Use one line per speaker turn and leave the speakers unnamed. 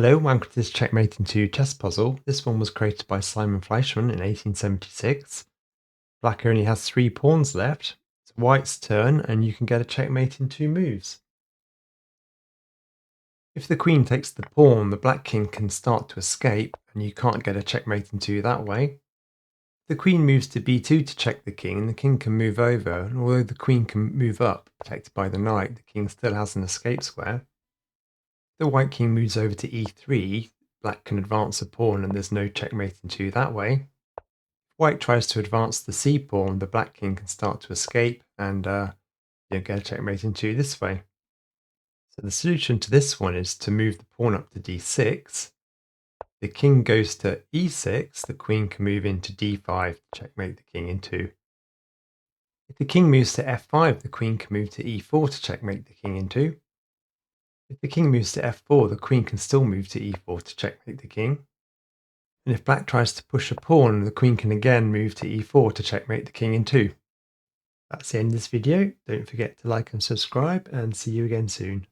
Hello, welcome to this checkmate in 2 chess puzzle. This one was created by Simon Fleischmann in 1876. Black only has 3 pawns left. It's white's turn, and you can get a checkmate in 2 moves. If the queen takes the pawn, the black king can start to escape, and you can't get a checkmate in 2 that way. The queen moves to b2 to check the king, and the king can move over, and although the queen can move up, protected by the knight, the king still has an escape square. The white king moves over to e3, black can advance a pawn and there's no checkmate in 2 that way. If white tries to advance the c pawn, the black king can start to escape and get a checkmate in 2 this way. So the solution to this one is to move the pawn up to d6. The king goes to e6, the queen can move into d5 to checkmate the king in 2. If the king moves to f5, the queen can move to e4 to checkmate the king in 2. If the king moves to f4, the queen can still move to e4 to checkmate the king. And if black tries to push a pawn, the queen can again move to e4 to checkmate the king in 2. That's the end of this video. Don't forget to like and subscribe, and see you again soon.